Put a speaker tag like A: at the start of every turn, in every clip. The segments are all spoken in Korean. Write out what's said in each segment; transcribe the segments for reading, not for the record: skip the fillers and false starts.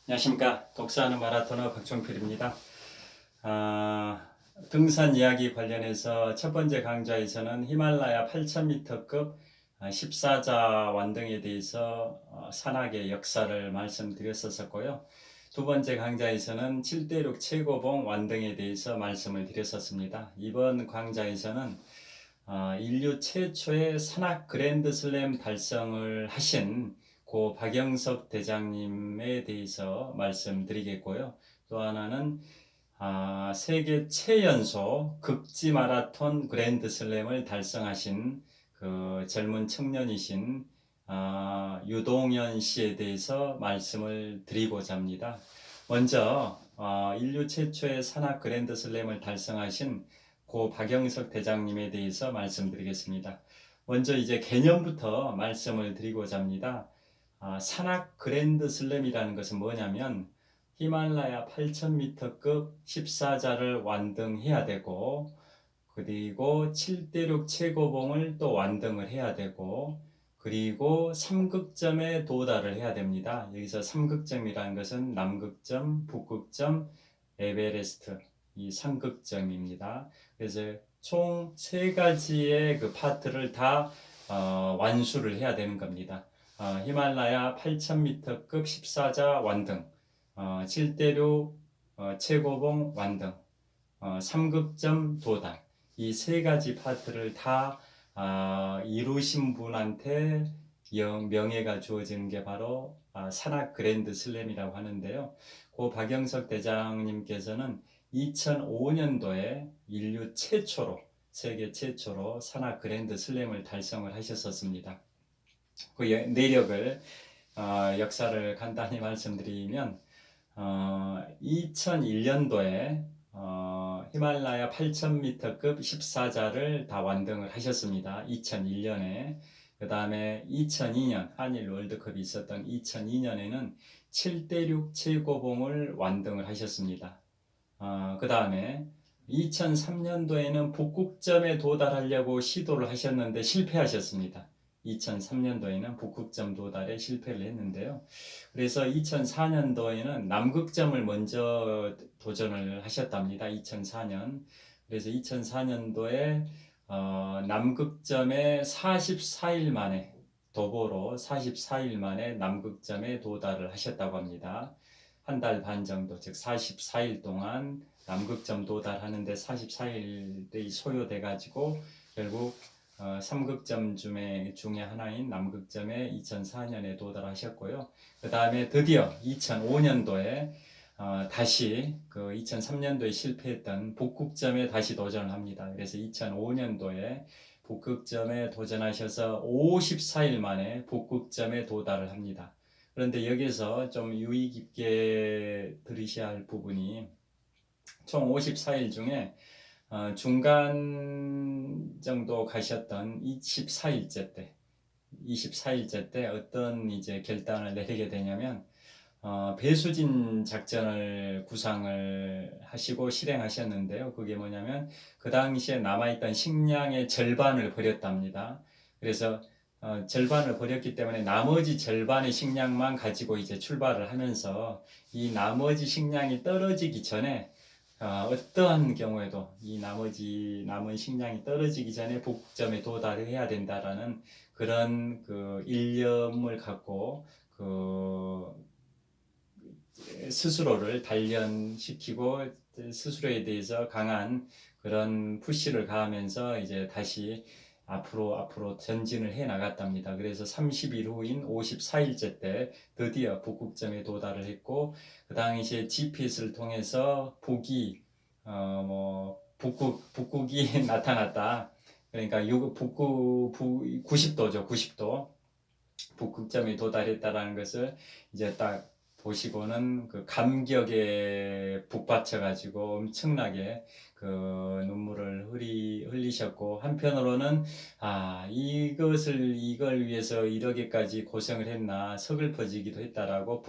A: 안녕하십니까. 독서하는 마라토너 박종필입니다. 등산 이야기 관련해서 첫 번째 강좌에서는 히말라야 8000m급 14자 완등에 대해서 산악의 역사를 말씀드렸었고요. 두 번째 강좌에서는 7대륙 최고봉 완등에 대해서 말씀을 드렸었습니다. 이번 강좌에서는 인류 최초의 산악 그랜드슬램 달성을 하신 고 박영석 대장님에 대해서 말씀드리겠고요. 또 하나는 세계 최연소 극지 마라톤 그랜드슬램을 달성하신 그 젊은 청년이신 유동현 씨에 대해서 말씀을 드리고자 합니다. 먼저 인류 최초의 산악 그랜드슬램을 달성하신 고 박영석 대장님에 대해서 말씀드리겠습니다. 먼저 이제 개념부터 말씀을 드리고자 합니다. 산악 그랜드슬램이라는 것은 뭐냐면 히말라야 8000m급 14자를 완등해야 되고, 그리고 7대륙 최고봉을 또 완등을 해야 되고, 그리고 3극점에 도달을 해야 됩니다. 여기서 3극점이라는 것은 남극점, 북극점, 에베레스트, 이 3극점입니다. 그래서 총 3가지의 그 파트를 다 완수를 해야 되는 겁니다. 히말라야 8000m급 14자 완등, 7대륙 최고봉 완등, 3극점 도달, 이 3가지 파트를 다 이루신 분한테 명예가 주어지는 게 바로 산악 그랜드 슬램이라고 하는데요. 고 박영석 대장님께서는 2005년도에 인류 최초로, 세계 최초로 산악 그랜드 슬램을 달성을 하셨었습니다. 그 내력을 역사를 간단히 말씀드리면 2001년도에 히말라야 8000m급 14자를 다 완등을 하셨습니다. 2001년에. 그 다음에 2002년 한일 월드컵이 있었던 2002년에는 7대륙 최고봉을 완등을 하셨습니다. 그 다음에 2003년도에는 북극점에 도달하려고 시도를 하셨는데 실패하셨습니다. 2003년도에는 북극점 도달에 실패를 했는데요. 그래서 2004년도에는 남극점을 먼저 도전을 하셨답니다. 2004년. 그래서 2004년도에 남극점에 44일 만에, 도보로 44일 만에 남극점에 도달을 하셨다고 합니다. 한 달 반 정도, 즉 44일 동안 남극점 도달하는데 44일이 소요돼 가지고 결국 3극점 중에 하나인 남극점에 2004년에 도달하셨고요. 그 다음에 드디어 2005년도에 다시 그 2003년도에 실패했던 북극점에 다시 도전을 합니다. 그래서 2005년도에 북극점에 도전하셔서 54일 만에 북극점에 도달을 합니다. 그런데 여기서 좀 유의 깊게 들으셔야 할 부분이 총 54일 중에 중간 정도 가셨던 24일째 때 어떤 이제 결단을 내리게 되냐면 배수진 작전을 구상을 하시고 실행하셨는데요. 그게 뭐냐면 그 당시에 남아있던 식량의 절반을 버렸답니다. 그래서 절반을 버렸기 때문에 나머지 절반의 식량만 가지고 이제 출발을 하면서 이 나머지 식량이 떨어지기 전에 어떠한 경우에도 이 나머지 남은 식량이 떨어지기 전에 북극점에 도달해야 된다라는 그런 그 일념을 갖고 그 스스로를 단련시키고 스스로에 대해서 강한 그런 푸시를 가하면서 이제 다시 앞으로 전진을 해 나갔답니다. 그래서 30일 후인 54일째 때 드디어 북극점에 도달을 했고, 그 당시에 GPS를 통해서 북극이 나타났다. 그러니까 북극 90도죠, 90도. 북극점에 도달했다라는 것을 이제 딱 보시고는 그 감격에 북받쳐 가지고 엄청나게 그 눈물을 흘리셨고, 한편으로는 이걸 위해서 이렇게까지 고생을 했나 서글퍼지기도 했다라고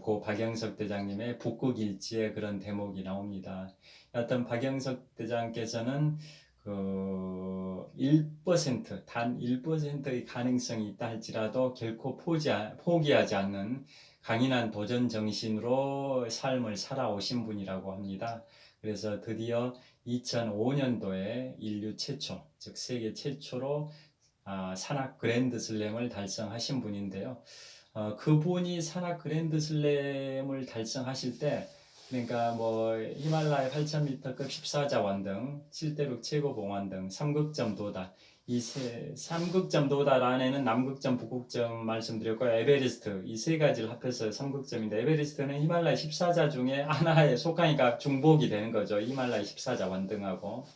A: 고 박영석 대장님의 북극일지에 그런 대목이 나옵니다. 여하튼 박영석 대장께서는 그 그 1%, 단 1%의 가능성이 있다 할지라도 결코 포기하지 않는 강인한 도전 정신으로 삶을 살아오신 분이라고 합니다. 그래서 드디어 2005년도에 인류 최초, 즉 세계 최초로 산악 그랜드 슬램을 달성하신 분인데요. 그분이 산악 그랜드 슬램을 달성하실 때, 그러니까 뭐 히말라야 8,000m급 14자 완등, 7대륙 최고봉 완등, 삼극점 도달, 삼극점 도달 안에는 남극점, 북극점 말씀드렸고 에베레스트 이 세 가지를 합해서 삼극점인데, 에베레스트는 히말라야 14자 중에 하나에 속하니까 중복이 되는 거죠. 히말라야 14자 완등하고.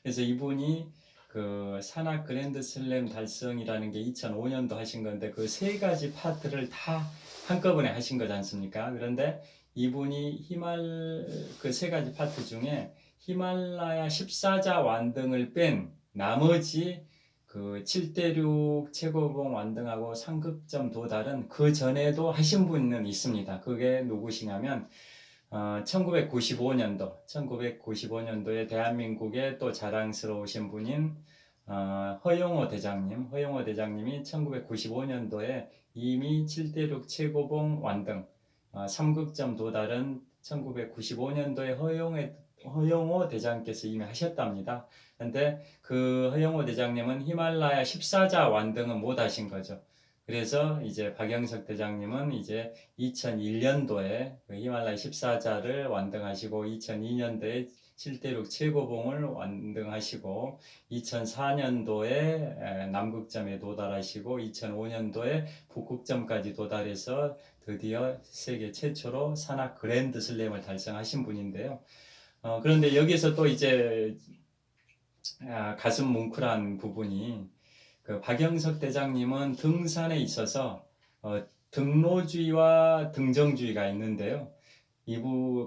A: 그래서 이분이 그 산악 그랜드 슬램 달성이라는 게 2005년도 하신 건데, 그 세 가지 파트를 다 한꺼번에 하신 거지 않습니까? 그런데 이분이 그 세 가지 파트 중에 히말라야 14자 완등을 뺀 나머지 그 7대륙 최고봉 완등하고 상극점 도달은 그 전에도 하신 분은 있습니다. 그게 누구시냐면 1995년도에 대한민국의 또 자랑스러우신 분인 허영호 대장님이 1995년도에 이미 7대륙 최고봉 완등, 삼극점 도달은 1995년도에 허영호 대장께서 이미 하셨답니다. 근데 그 허영호 대장님은 히말라야 14자 완등은 못 하신 거죠. 그래서 이제 박영석 대장님은 이제 2001년도에 그 히말라야 14자를 완등하시고, 2002년도에 7대륙 최고봉을 완등하시고, 2004년도에 남극점에 도달하시고, 2005년도에 북극점까지 도달해서 드디어 세계 최초로 산악 그랜드 슬램을 달성하신 분인데요. 그런데 여기서 또 이제 가슴 뭉클한 부분이, 그 박영석 대장님은 등산에 있어서 등로주의와 등정주의가 있는데요.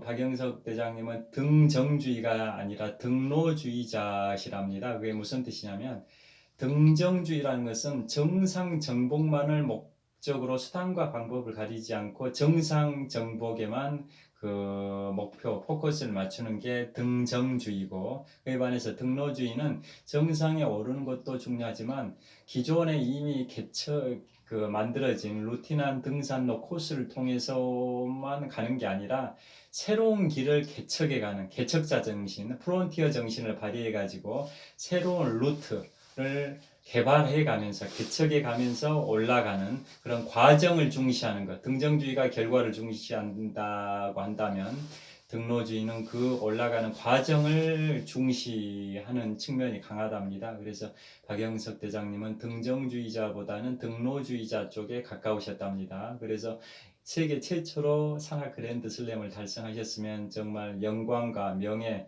A: 박영석 대장님은 등정주의가 아니라 등로주의자시랍니다. 그게 무슨 뜻이냐면, 등정주의라는 것은 정상 정복만을 목적으로 수단과 방법을 가리지 않고 정상 정복에만 그 목표, 포커스를 맞추는 게 등정주의고, 그에 반해서 등로주의는 정상에 오르는 것도 중요하지만 기존에 이미 만들어진 루틴한 등산로 코스를 통해서만 가는 게 아니라 새로운 길을 개척해가는 개척자 정신, 프론티어 정신을 발휘해가지고 새로운 루트를 개발해가면서 개척해가면서 올라가는 그런 과정을 중시하는 것. 등정주의가 결과를 중시한다고 한다면, 등로주의는 그 올라가는 과정을 중시하는 측면이 강하답니다. 그래서 박영석 대장님은 등정주의자보다는 등로주의자 쪽에 가까우셨답니다. 그래서 세계 최초로 산악 그랜드 슬램을 달성하셨으면 정말 영광과 명예,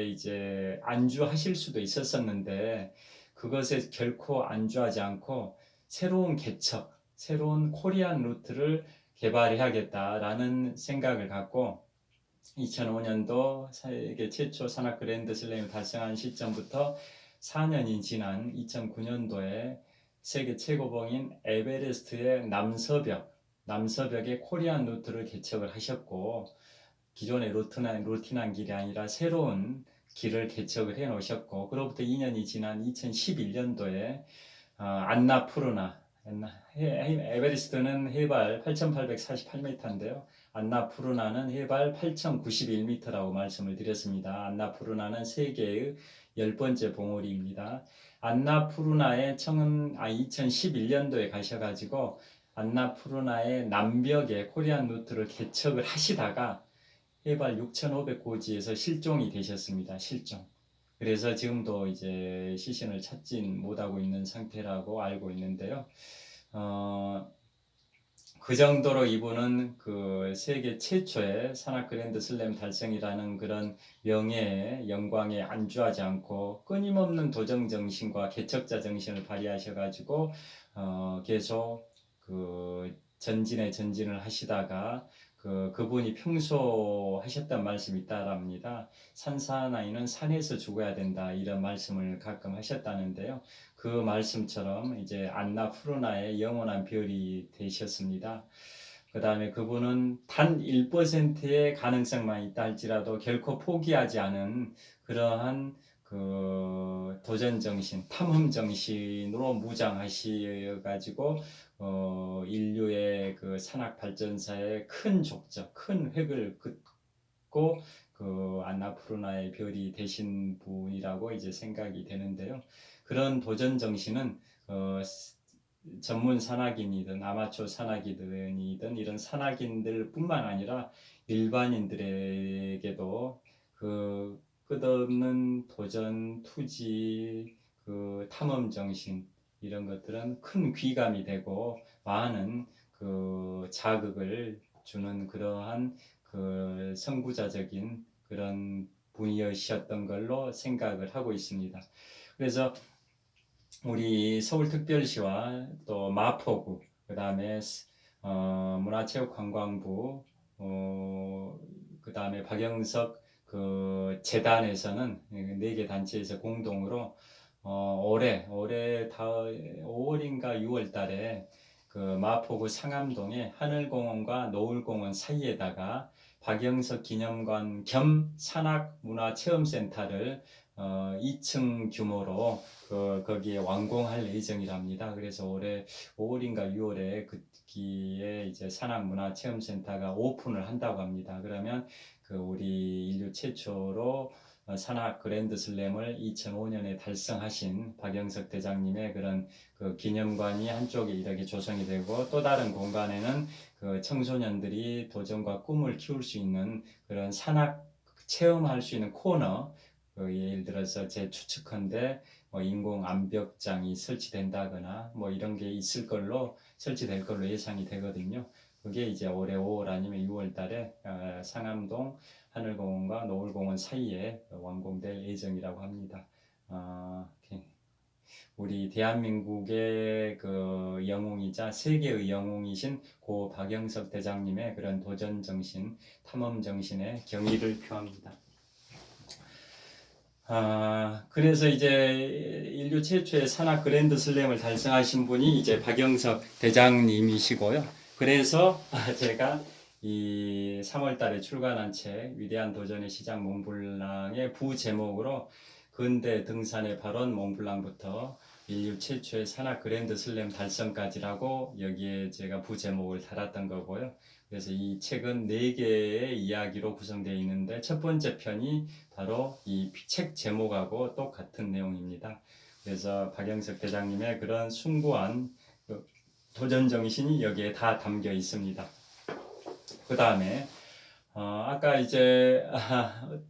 A: 이제 안주하실 수도 있었었는데, 그것에 결코 안주하지 않고 새로운 개척, 새로운 코리안 루트를 개발해야겠다라는 생각을 갖고 2005년도 세계 최초 산악 그랜드 슬램을 달성한 시점부터 4년이 지난 2009년도에 세계 최고봉인 에베레스트의 남서벽의 코리안 루트를 개척을 하셨고, 기존의 루틴한 길이 아니라 새로운 길을 개척을 해 놓으셨고, 그로부터 2년이 지난 2011년도에 에베레스트는 해발 8,848m인데요. 안나푸르나는 해발 8,091m라고 말씀을 드렸습니다. 안나푸르나는 세계의 10번째 봉우리입니다. 안나푸르나에 2011년도에 가셔가지고 안나푸르나의 남벽에 코리안 루트를 개척을 하시다가 해발 6,500고지에서 실종이 되셨습니다. 실종. 그래서 지금도 이제 시신을 찾진 못하고 있는 상태라고 알고 있는데요. 그 정도로 이분은 그 세계 최초의 산악 그랜드 슬램 달성이라는 그런 명예에, 영광에 안주하지 않고 끊임없는 도전 정신과 개척자 정신을 발휘하셔가지고 계속 그 전진을 하시다가 그분이 평소 하셨던 말씀이 있다랍니다. 산사나이는 산에서 죽어야 된다, 이런 말씀을 가끔 하셨다는데요. 그 말씀처럼 이제 안나푸르나의 영원한 별이 되셨습니다. 그 다음에 그분은 단 1%의 가능성만 있다 할지라도 결코 포기하지 않은 그러한 그 도전 정신, 탐험 정신으로 무장하셔 가지고 인류의 그 산악 발전사의 큰 족적, 큰 획을 긋고 그 안나푸르나의 별이 되신 분이라고 이제 생각이 되는데요. 그런 도전 정신은 전문 산악인이든 아마추어 산악인이든 이런 산악인들뿐만 아니라 일반인들에게도 그 끝없는 도전, 투지, 그 탐험 정신 이런 것들은 큰 귀감이 되고 많은 그 자극을 주는 그러한 그 선구자적인 그런 분이셨던 걸로 생각을 하고 있습니다. 그래서 우리 서울특별시와 또 마포구, 그 다음에 문화체육관광부, 그 다음에 박영석 그 재단에서는 4개 단체에서 공동으로 올해 5월인가 6월 달에 그 마포구 상암동에 하늘공원과 노을공원 사이에다가 박영석 기념관 겸 산악문화체험센터를 2층 규모로 거기에 완공할 예정이랍니다. 그래서 올해 5월인가 6월에 그기에 이제 산악문화체험센터가 오픈을 한다고 합니다. 그러면 그 우리 인류 최초로 산악 그랜드슬램을 2005년에 달성하신 박영석 대장님의 그런 그 기념관이 한쪽에 이렇게 조성이 되고 또 다른 공간에는 그 청소년들이 도전과 꿈을 키울 수 있는 그런 산악 체험할 수 있는 코너, 예를 들어서 제 추측컨대 인공 암벽장이 설치된다거나 이런 게 있을 걸로 설치될 걸로 예상이 되거든요. 그게 이제 올해 5월 아니면 6월 달에 상암동 하늘공원과 노을공원 사이에 완공될 예정이라고 합니다. 우리 대한민국의 그 영웅이자 세계의 영웅이신 고 박영석 대장님의 그런 도전 정신, 탐험 정신에 경의를 표합니다. 그래서 이제 인류 최초의 산악 그랜드 슬램을 달성하신 분이 이제 박영석 대장님이시고요. 그래서 제가 이 3월 달에 출간한 책 위대한 도전의 시작 몽블랑의 부제목으로 근대 등산의 발원 몽블랑부터 인류 최초의 산악 그랜드 슬램 달성까지라고 여기에 제가 부제목을 달았던 거고요. 그래서 이 책은 4개의 이야기로 구성되어 있는데 첫 번째 편이 바로 이 책 제목하고 똑같은 내용입니다. 그래서 박영석 대장님의 그런 숭고한 도전 정신이 여기에 다 담겨 있습니다. 그 다음에 아까 이제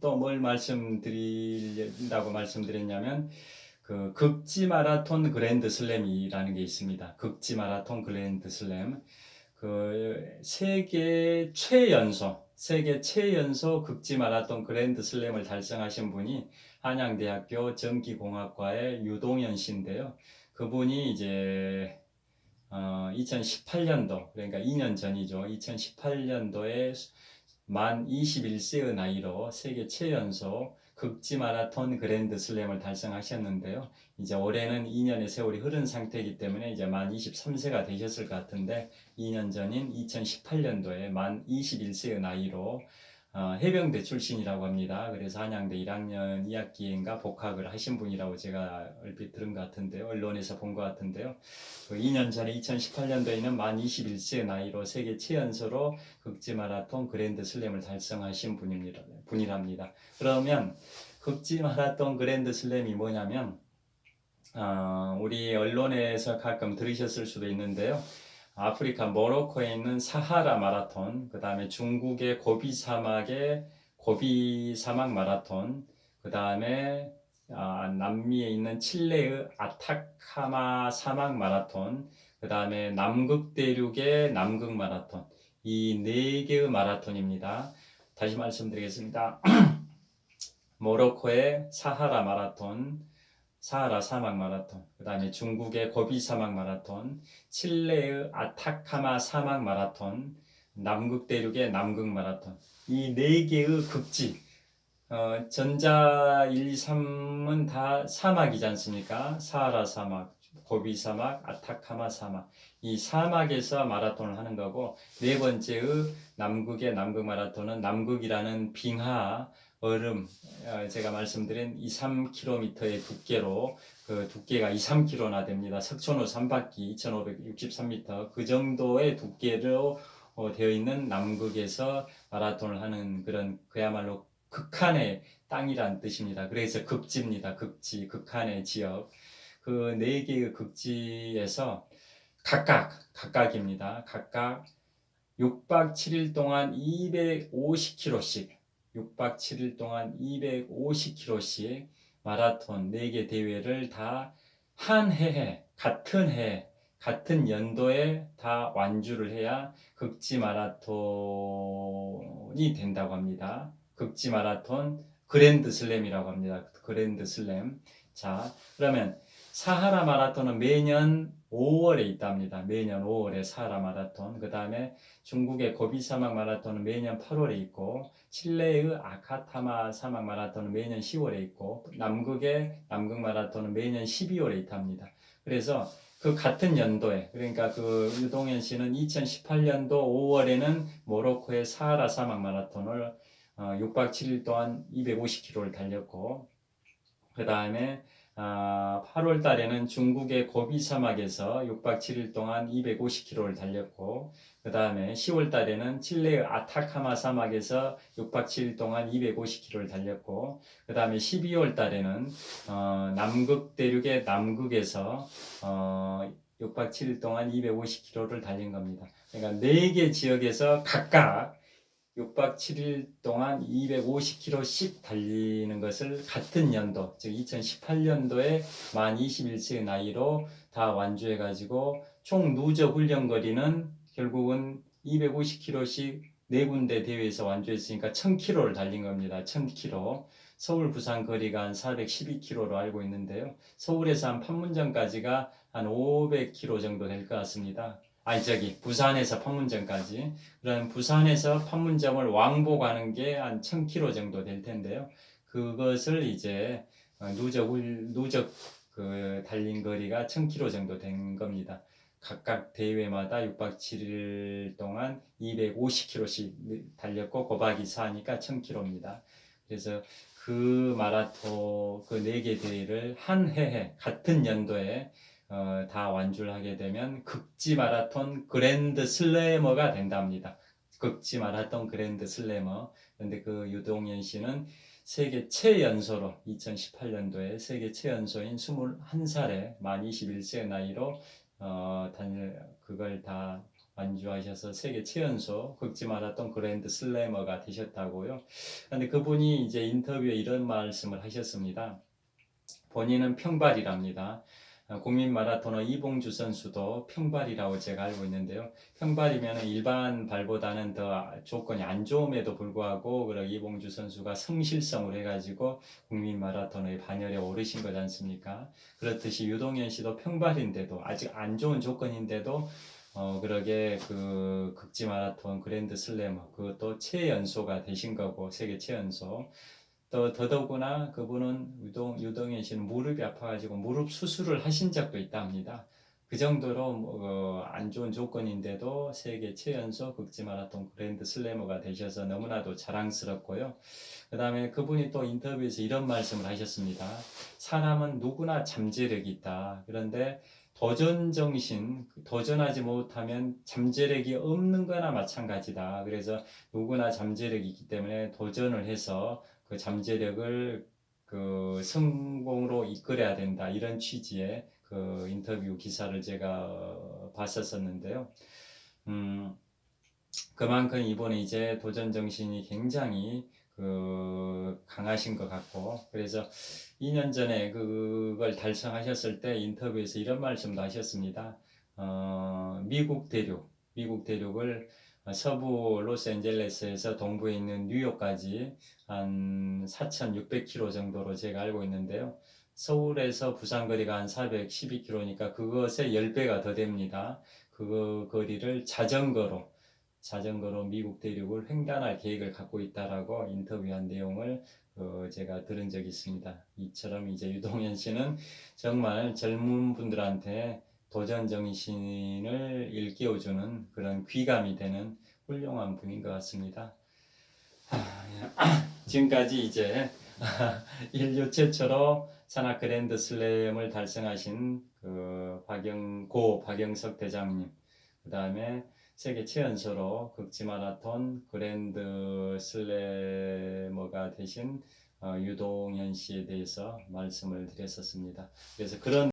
A: 또 뭘 말씀드린다고 말씀드렸냐면 그 극지 마라톤 그랜드 슬램이라는 게 있습니다. 극지 마라톤 그랜드 슬램. 그 세계 최연소 극지 마라톤 그랜드 슬램을 달성하신 분이 한양대학교 전기공학과의 유동현 씨인데요. 그분이 이제 2018년도, 그러니까 2년 전이죠. 2018년도에 만 21세의 나이로 세계 최연소 극지 마라톤 그랜드 슬램을 달성하셨는데요. 이제 올해는 2년의 세월이 흐른 상태이기 때문에 이제 만 23세가 되셨을 것 같은데 2년 전인 2018년도에 만 21세의 나이로 해병대 출신이라고 합니다. 그래서 한양대 1학년 2학기인가 복학을 하신 분이라고 제가 얼핏 들은 것 같은데요. 언론에서 본 것 같은데요. 그 2년 전에 2018년도에는 만 21세의 나이로 세계 최연소로 극지 마라톤 그랜드 슬램을 달성하신 분이랍니다. 그러면 극지 마라톤 그랜드 슬램이 뭐냐면 우리 언론에서 가끔 들으셨을 수도 있는데요. 아프리카 모로코에 있는 사하라 마라톤, 그 다음에 중국의 고비 사막 마라톤, 그 다음에 남미에 있는 칠레의 아타카마 사막 마라톤, 그 다음에 남극 대륙의 남극 마라톤, 이 4개의 마라톤입니다. 다시 말씀드리겠습니다. 모로코의 사하라 마라톤, 사하라 사막 마라톤, 그 다음에 중국의 고비 사막 마라톤, 칠레의 아타카마 사막 마라톤, 남극 대륙의 남극 마라톤, 이 4개의 극지, 전자 1, 2, 3은 다 사막이지 않습니까? 사하라 사막, 고비 사막, 아타카마 사막. 이 사막에서 마라톤을 하는 거고, 네 번째의 남극의 남극 마라톤은 남극이라는 빙하 얼음, 제가 말씀드린 2, 3km의 두께로, 그 두께가 2, 3km나 됩니다. 석촌호 3바퀴 2563m 그 정도의 두께로 되어 있는 남극에서 마라톤을 하는 그런 그야말로 극한의 땅이란 뜻입니다. 그래서 극지입니다. 극지, 극한의 지역. 그 네 개의 극지에서 각각입니다. 각각 6박 7일 동안 250km씩 6박 7일 동안 250km씩 마라톤 4개 대회를 다 한 해에 같은 해 같은 연도에 다 완주를 해야 극지 마라톤이 된다고 합니다. 극지 마라톤 그랜드 슬램이라고 합니다. 그랜드 슬램. 자, 그러면 사하라 마라톤은 매년 5월에 있답니다. 매년 5월에 사하라 마라톤. 그 다음에 중국의 고비 사막 마라톤은 매년 8월에 있고, 칠레의 아카타마 사막 마라톤은 매년 10월에 있고, 남극의 남극 마라톤은 매년 12월에 있답니다. 그래서 그 같은 연도에, 그러니까 그 유동현 씨는 2018년도 5월에는 모로코의 사하라 사막 마라톤을 6박 7일 동안 250km를 달렸고, 그 다음에 8월 달에는 중국의 고비 사막에서 6박 7일 동안 250km를 달렸고, 그 다음에 10월 달에는 칠레의 아타카마 사막에서 6박 7일 동안 250km를 달렸고, 그 다음에 12월 달에는 남극 대륙의 남극에서 6박 7일 동안 250km를 달린 겁니다. 그러니까 4개 지역에서 각각 6박 7일 동안 250km씩 달리는 것을 같은 연도, 즉 2018년도에 만 21세의 나이로 다 완주해가지고 총 누적 훈련 거리는 결국은 250km씩 네 군데 대회에서 완주했으니까 1000km를 달린 겁니다. 1000km. 서울 부산 거리가 한 412km로 알고 있는데요. 서울에서 한 판문점까지가 한 500km 정도 될 것 같습니다. 부산에서 판문점까지. 그럼 부산에서 판문점을 왕복하는 게 한 1000km 정도 될 텐데요. 그것을 이제 누적 그 달린 거리가 1000km 정도 된 겁니다. 각각 대회마다 6박 7일 동안 250km씩 달렸고 곱하기 4니까 1000km입니다. 그래서 그 마라톤 그 4개 대회를 한 해에 같은 연도에 다 완주를 하게 되면 극지 마라톤 그랜드 슬래머가 된답니다. 극지 마라톤 그랜드 슬래머. 그런데 그 유동현 씨는 세계 최연소로 2018년도에 세계 최연소인 21살에 만 21세 나이로 그걸 다 완주하셔서 세계 최연소 극지 마라톤 그랜드 슬래머가 되셨다고요. 그런데 그분이 이제 인터뷰에 이런 말씀을 하셨습니다. 본인은 평발이랍니다. 국민 마라토너 이봉주 선수도 평발이라고 제가 알고 있는데요. 평발이면 일반 발보다는 더 조건이 안 좋음에도 불구하고 그런 이봉주 선수가 성실성을 해가지고 국민 마라토너의 반열에 오르신 거지 않습니까? 그렇듯이 유동현 씨도 평발인데도 아직 안 좋은 조건인데도 그러게 그 극지 마라톤 그랜드 슬래머 그것도 최연소가 되신 거고 세계 최연소. 또 더더구나 그분은 유동현 씨는 무릎이 아파가지고 무릎 수술을 하신 적도 있답니다. 그 정도로 안 좋은 조건인데도 세계 최연소 극지 마라톤 그랜드 슬래머가 되셔서 너무나도 자랑스럽고요. 그 다음에 그분이 또 인터뷰에서 이런 말씀을 하셨습니다. 사람은 누구나 잠재력이 있다. 그런데 도전 정신, 도전하지 못하면 잠재력이 없는 거나 마찬가지다. 그래서 누구나 잠재력이 있기 때문에 도전을 해서 그 잠재력을 그 성공으로 이끌어야 된다. 이런 취지의 그 인터뷰 기사를 제가 봤었었는데요. 그만큼 이번에 이제 도전 정신이 굉장히 강하신 것 같고, 그래서 2년 전에 그걸 달성하셨을 때 인터뷰에서 이런 말씀도 하셨습니다. 미국 대륙을 서부 로스앤젤레스에서 동부에 있는 뉴욕까지 한 4,600km 정도로 제가 알고 있는데요. 서울에서 부산 거리가 한 412km니까 그것의 10배가 더 됩니다. 그 거리를 자전거로 미국 대륙을 횡단할 계획을 갖고 있다라고 인터뷰한 내용을 제가 들은 적이 있습니다. 이처럼 이제 유동현 씨는 정말 젊은 분들한테 도전 정신을 일깨워주는 그런 귀감이 되는 훌륭한 분인 것 같습니다. 지금까지 이제 인류 최초로 산악 그랜드 슬램을 달성하신 고 박영석 대장님, 그 다음에 세계 최연소로 극지 마라톤 그랜드 슬래머가 되신 유동현 씨에 대해서 말씀을 드렸었습니다. 그래서 그런